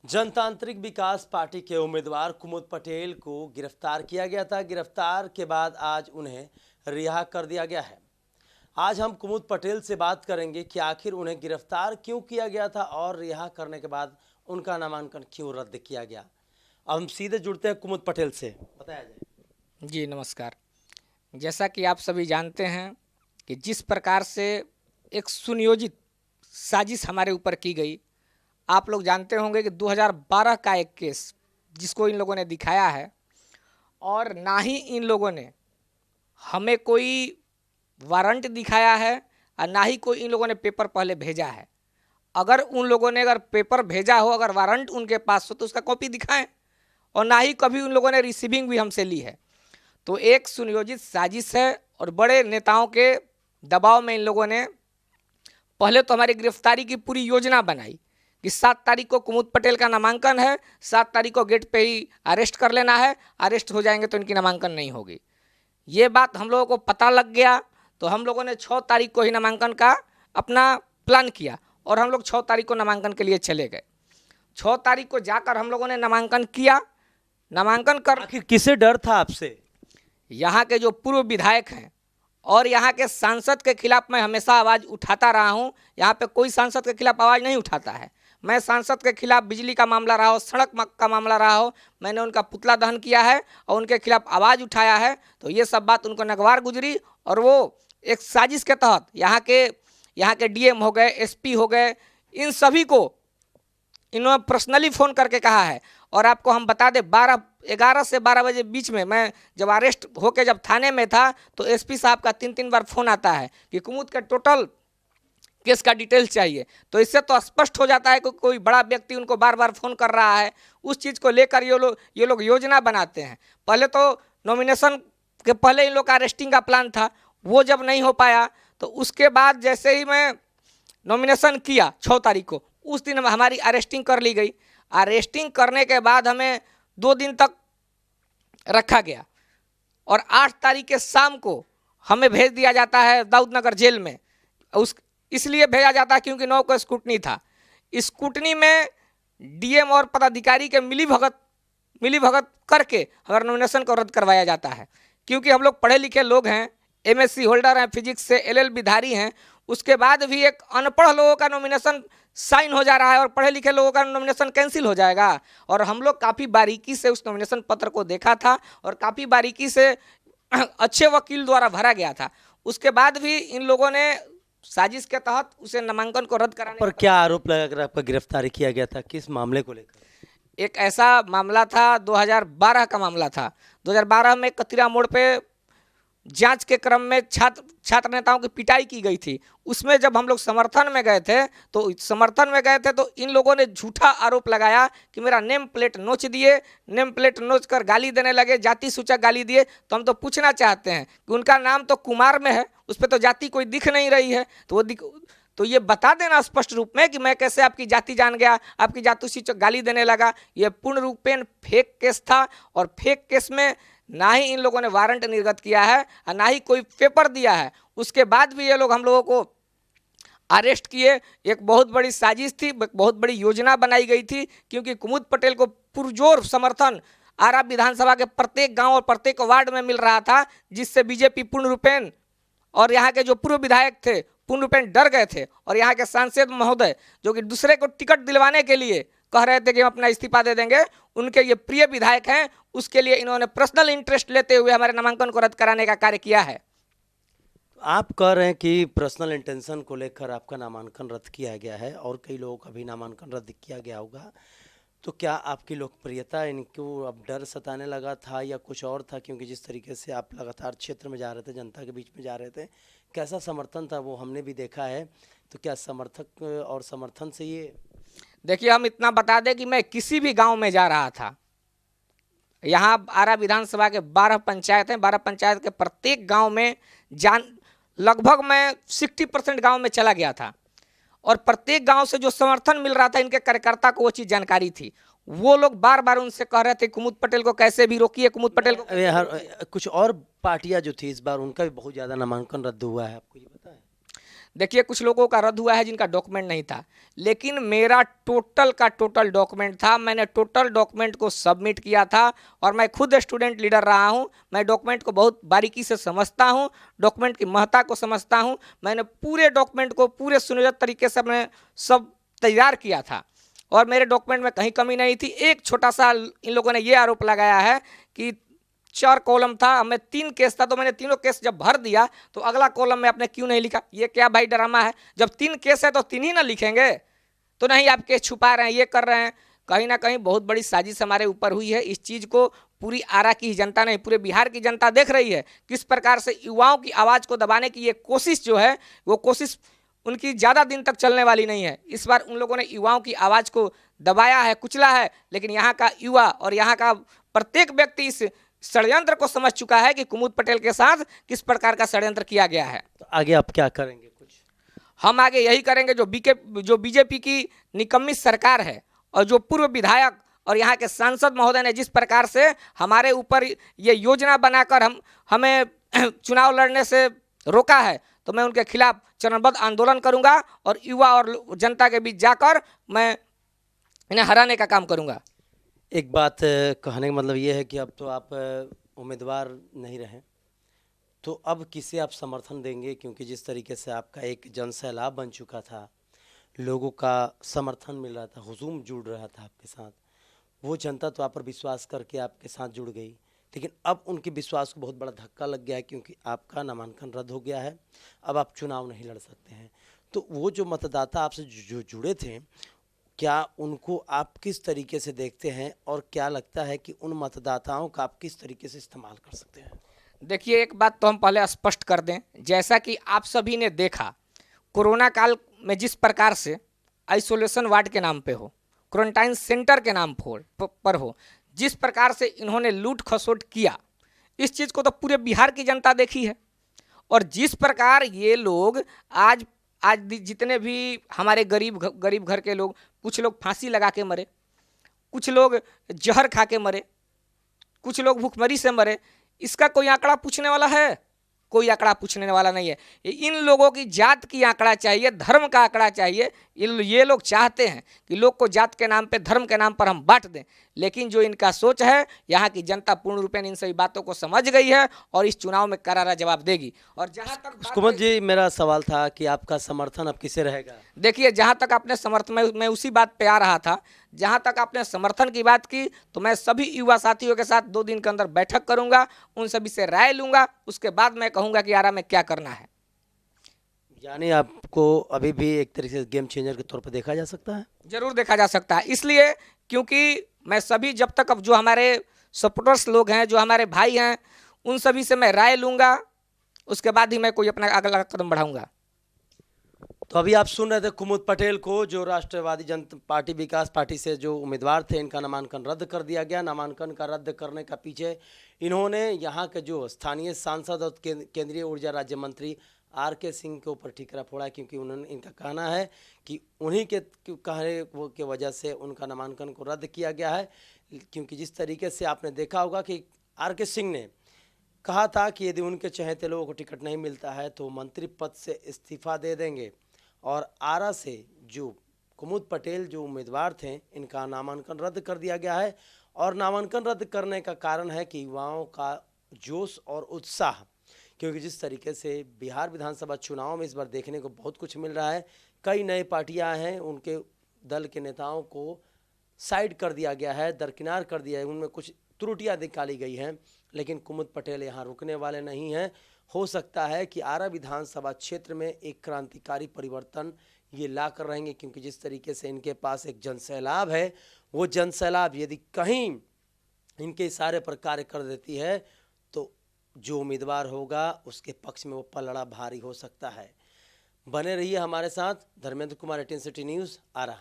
जनतांत्रिक विकास पार्टी के उम्मीदवार कुमुद पटेल को गिरफ्तार किया गया था। गिरफ्तार के बाद आज उन्हें रिहा कर दिया गया है। आज हम कुमुद पटेल से बात करेंगे कि आखिर उन्हें गिरफ्तार क्यों किया गया था और रिहा करने के बाद उनका नामांकन क्यों रद्द किया गया। अब हम सीधे जुड़ते हैं कुमुद पटेल से, बताया जाए। जी नमस्कार। जैसा कि आप सभी जानते हैं कि जिस प्रकार से एक सुनियोजित साजिश हमारे ऊपर की गई, आप लोग जानते होंगे कि 2012 का एक केस जिसको इन लोगों ने दिखाया है, और ना ही इन लोगों ने हमें कोई वारंट दिखाया है और ना ही कोई इन लोगों ने पेपर पहले भेजा है। अगर उन लोगों ने पेपर भेजा हो, अगर वारंट उनके पास हो तो उसका कॉपी दिखाएं, और ना ही कभी उन लोगों ने रिसीविंग भी हमसे ली है। तो एक सुनियोजित साजिश है और बड़े नेताओं के दबाव में इन लोगों ने पहले तो हमारी गिरफ्तारी की पूरी योजना बनाई कि 7 तारीख को कुमुद पटेल का नामांकन है, 7 तारीख को गेट पे ही अरेस्ट कर लेना है, अरेस्ट हो जाएंगे तो इनकी नामांकन नहीं होगी। ये बात हम लोगों को पता लग गया तो हम लोगों ने 6 तारीख को ही नामांकन का अपना प्लान किया और हम लोग 6 तारीख को नामांकन के लिए चले गए। 6 तारीख को जाकर हम लोगों ने नामांकन किया। नामांकन कर आखिर किसे डर था आपसे? यहाँ के जो पूर्व विधायक हैं और यहाँ के सांसद के खिलाफ मैं हमेशा आवाज़ उठाता रहा हूँ। यहाँ पे कोई सांसद के खिलाफ आवाज़ नहीं उठाता है। मैं सांसद के खिलाफ बिजली का मामला रहा हो, सड़क का मामला रहा हो, मैंने उनका पुतला दहन किया है और उनके खिलाफ आवाज़ उठाया है। तो ये सब बात उनको नगवार गुजरी और वो एक साजिश के तहत यहाँ के डीएम हो गए, एसपी हो गए, इन सभी को इन्होंने पर्सनली फ़ोन करके कहा है। और आपको हम बता दें, 11 से 12 बजे बीच में मैं जब अरेस्ट होके जब थाने में था तो एसपी साहब का 3 बार फ़ोन आता है कि कुमुद का टोटल केस का डिटेल चाहिए। तो इससे तो स्पष्ट हो जाता है कि कोई बड़ा व्यक्ति उनको बार बार फ़ोन कर रहा है। उस चीज़ को लेकर ये लोग योजना बनाते हैं। पहले तो नॉमिनेशन के पहले इन लोग का अरेस्टिंग का प्लान था, वो जब नहीं हो पाया तो उसके बाद जैसे ही मैं नॉमिनेशन किया 6 तारीख को, उस दिन हमारी अरेस्टिंग कर ली गई। अरेस्टिंग करने के बाद हमें 2 दिन तक रखा गया और 8 तारीख के शाम को हमें भेज दिया जाता है दाऊदनगर जेल में। इसलिए भेजा जाता है क्योंकि 9 को स्कूटनी था। स्कूटनी में डीएम और पदाधिकारी के मिली भगत करके हमारे नॉमिनेशन को रद्द करवाया जाता है। क्योंकि हम लोग पढ़े लिखे लोग हैं, एमएससी होल्डर हैं, फिजिक्स से एलएलबी धारी हैं, उसके बाद भी एक अनपढ़ लोगों का नॉमिनेशन साइन हो जा रहा है और पढ़े लिखे लोगों का नॉमिनेशन कैंसिल हो जाएगा। और हम लोग काफ़ी बारीकी से उस नॉमिनेशन पत्र को देखा था और काफ़ी बारीकी से अच्छे वकील द्वारा भरा गया था। उसके बाद भी इन लोगों ने साजिश के तहत उसे नामांकन को रद्द कराने पर क्या आरोप लगाकर आपका गिरफ्तारी किया गया था, किस मामले को लेकर? एक ऐसा मामला था, 2012 का मामला था। 2012 में कतिरा मोड़ पे जांच के क्रम में छात्र नेताओं की पिटाई की गई थी। उसमें जब हम लोग समर्थन में गए थे तो इन लोगों ने झूठा आरोप लगाया कि मेरा नेम प्लेट नोच दिए, नेम प्लेट नोच कर गाली देने लगे, जाति सूचक गाली दिए। तो हम तो पूछना चाहते हैं कि उनका नाम तो कुमार में है, उस पर तो जाति कोई दिख नहीं रही है, तो ये बता देना स्पष्ट रूप में कि मैं कैसे आपकी जाति जान गया, आपकी जाति सूचक गाली देने लगा। ये पूर्ण रूपेण फेक केस था और फेक केस में ना ही इन लोगों ने वारंट निर्गत किया है और ना ही कोई पेपर दिया है। उसके बाद भी ये लोग हम लोगों को अरेस्ट किए। एक बहुत बड़ी साजिश थी, बहुत बड़ी योजना बनाई गई थी, क्योंकि कुमुद पटेल को पुरजोर समर्थन आरा विधानसभा के प्रत्येक गांव और प्रत्येक वार्ड में मिल रहा था, जिससे बीजेपी पूर्ण रूपेण और यहाँ के जो पूर्व विधायक थे पूर्ण रूपेण डर गए थे। और यहाँ के सांसद महोदय जो कि दूसरे को टिकट दिलवाने के लिए कह रहे थे कि हम अपना इस्तीफा दे देंगे, उनके ये प्रिय विधायक हैं, उसके लिए इन्होंने पर्सनल इंटरेस्ट लेते हुए हमारे नामांकन को रद्द कराने का कार्य किया है। आप कह रहे हैं कि पर्सनल इंटेंशन को लेकर आपका नामांकन रद्द किया गया है और कई लोगों का भी नामांकन रद्द किया गया होगा, तो क्या आपकी लोकप्रियता इनको अब डर सताने लगा था या कुछ और था? क्योंकि जिस तरीके से आप लगातार क्षेत्र में जा रहे थे, जनता के बीच में जा रहे थे, कैसा समर्थन था वो हमने भी देखा है। तो क्या समर्थक और समर्थन से ये? देखिए, हम इतना बता दें कि मैं किसी भी गांव में जा रहा था, यहाँ आरा विधानसभा के 12 पंचायत हैं, 12 पंचायत के प्रत्येक गांव में लगभग मैं 60% गांव में चला गया था और प्रत्येक गांव से जो समर्थन मिल रहा था, इनके कार्यकर्ता को वो चीज़ जानकारी थी। वो लोग बार बार उनसे कह रहे थे कुमुद पटेल को कैसे भी रोकिए, कुमुद पटेल को। कुछ और पार्टियां जो थी इस बार, उनका भी बहुत ज़्यादा नामांकन रद्द हुआ है, आपको ये पता है? देखिए कुछ लोगों का रद्द हुआ है जिनका डॉक्यूमेंट नहीं था, लेकिन मेरा टोटल का टोटल डॉक्यूमेंट था। मैंने टोटल डॉक्यूमेंट को सबमिट किया था और मैं खुद स्टूडेंट लीडर रहा हूं। मैं डॉक्यूमेंट को बहुत बारीकी से समझता हूं, डॉक्यूमेंट की महत्ता को समझता हूं। मैंने पूरे डॉक्यूमेंट को पूरे सुनियोजित तरीके से मैंने सब तैयार किया था और मेरे डॉक्यूमेंट में कहीं कमी नहीं थी। एक छोटा सा इन लोगों ने ये आरोप लगाया है कि 4 कॉलम था, हमें 3 केस था, तो मैंने तीनों केस जब भर दिया तो अगला कॉलम में आपने क्यों नहीं लिखा? ये क्या भाई ड्रामा है? जब 3 केस है तो 3 ही ना लिखेंगे? तो नहीं, आप केस छुपा रहे हैं, ये कर रहे हैं। कहीं ना कहीं बहुत बड़ी साजिश हमारे ऊपर हुई है। इस चीज़ को पूरी आरा की जनता नहीं, पूरे बिहार की जनता देख रही है किस प्रकार से युवाओं की आवाज़ को दबाने की ये कोशिश जो है, वो कोशिश उनकी ज़्यादा दिन तक चलने वाली नहीं है। इस बार उन लोगों ने युवाओं की आवाज़ को दबाया है, कुचला है, लेकिन यहाँ का युवा और यहाँ का प्रत्येक व्यक्ति इस षड्यंत्र को समझ चुका है कि कुमुद पटेल के साथ किस प्रकार का षड्यंत्र किया गया है। तो आगे आप क्या करेंगे? कुछ हम आगे यही करेंगे जो बीजेपी की निकम्मी सरकार है और जो पूर्व विधायक और यहाँ के सांसद महोदय ने जिस प्रकार से हमारे ऊपर ये योजना बनाकर हमें चुनाव लड़ने से रोका है, तो मैं उनके खिलाफ चरणबद्ध आंदोलन करूंगा और युवा और जनता के बीच जाकर मैं इन्हें हराने का काम करूंगा। एक बात कहने का मतलब ये है कि अब तो आप उम्मीदवार नहीं रहे, तो अब किसे आप समर्थन देंगे? क्योंकि जिस तरीके से आपका एक जन सैलाब बन चुका था, लोगों का समर्थन मिल रहा था, हुजूम जुड़ रहा था आपके साथ, वो जनता तो आप पर विश्वास करके आपके साथ जुड़ गई, लेकिन अब उनके विश्वास को बहुत बड़ा धक्का लग गया है क्योंकि आपका नामांकन रद्द हो गया है। अब आप चुनाव नहीं लड़ सकते हैं। तो वो जो मतदाता आपसे जो जुड़े थे, क्या उनको आप किस तरीके से देखते हैं और क्या लगता है कि उन मतदाताओं का आप किस तरीके से इस्तेमाल कर सकते हैं? देखिए, एक बात तो हम पहले स्पष्ट कर दें, जैसा कि आप सभी ने देखा कोरोना काल में जिस प्रकार से आइसोलेशन वार्ड के नाम पे हो, क्वारंटाइन सेंटर के नाम पर हो, जिस प्रकार से इन्होंने लूट खसोट किया, इस चीज़ को तो पूरे बिहार की जनता देखी है। और जिस प्रकार ये लोग आज जितने भी हमारे गरीब घर के लोग, कुछ लोग फांसी लगा के मरे, कुछ लोग जहर खा के मरे, कुछ लोग भूखमरी से मरे, इसका कोई आंकड़ा पूछने वाला है? कोई आंकड़ा पूछने वाला नहीं है। इन लोगों की जात की आंकड़ा चाहिए, धर्म का आंकड़ा चाहिए। ये लोग चाहते हैं कि लोग को जात के नाम पे, धर्म के नाम पर हम बांट दें, लेकिन जो इनका सोच है, यहाँ की जनता पूर्ण रूपेण इन सभी बातों को समझ गई है और इस चुनाव में करारा जवाब देगी। और जहाँ तक कुमुद जी, मेरा सवाल था कि आपका समर्थन अब किसे रहेगा? देखिए, जहाँ तक आपने समर्थन में मैं उसी बात पे आ रहा था, जहाँ तक आपने समर्थन की बात की, तो मैं सभी युवा साथियों के साथ 2 दिन के अंदर बैठक करूंगा, उन सभी से राय लूंगा, उसके बाद मैं कहूंगा कि आरा में क्या करना है। यानी आपको अभी भी एक तरीके से गेम चेंजर के तौर पर देखा जा सकता है? जरूर देखा जा सकता है, इसलिए क्योंकि मैं सभी जब तक अब जो हमारे सपोर्टर्स लोग हैं, जो हमारे भाई हैं, उन सभी से मैं राय लूंगा, उसके बाद ही मैं कोई अपना अगला कदम बढ़ाऊंगा। तो अभी आप सुन रहे थे कुमुद पटेल को, जो राष्ट्रवादी जनता पार्टी विकास पार्टी से जो उम्मीदवार थे, इनका नामांकन रद्द कर दिया गया। नामांकन का रद्द करने का पीछे इन्होंने यहाँ के जो स्थानीय सांसद और केंद्रीय ऊर्जा राज्य मंत्री आर.के. सिंह के ऊपर ठीकरा फोड़ा, क्योंकि उन्होंने, इनका कहना है कि उन्हीं के कहने के वजह से उनका नामांकन को रद्द किया गया है। क्योंकि जिस तरीके से आपने देखा होगा कि आर.के. सिंह ने कहा था कि यदि उनके चहेते लोगों को टिकट नहीं मिलता है तो मंत्री पद से इस्तीफा दे देंगे। और आरा से जो कुमुद पटेल जो उम्मीदवार थे, इनका नामांकन रद्द कर दिया गया है। और नामांकन रद्द करने का कारण है कि युवाओं का जोश और उत्साह, क्योंकि जिस तरीके से बिहार विधानसभा चुनाव में इस बार देखने को बहुत कुछ मिल रहा है। कई नए पार्टियां हैं, उनके दल के नेताओं को साइड कर दिया गया है, दरकिनार कर दिया है, उनमें कुछ त्रुटियां निकाली गई हैं, लेकिन कुमुद पटेल यहाँ रुकने वाले नहीं हैं। हो सकता है कि आरा विधानसभा क्षेत्र में एक क्रांतिकारी परिवर्तन ये ला कर रहेंगे, क्योंकि जिस तरीके से इनके पास एक जनसैलाब है, वो जनसैलाब यदि कहीं इनके इशारे पर कार्य कर देती है तो जो उम्मीदवार होगा उसके पक्ष में वो पलड़ा भारी हो सकता है। बने रहिए हमारे साथ। धर्मेंद्र कुमार, 18 सिटी न्यूज़, आरा।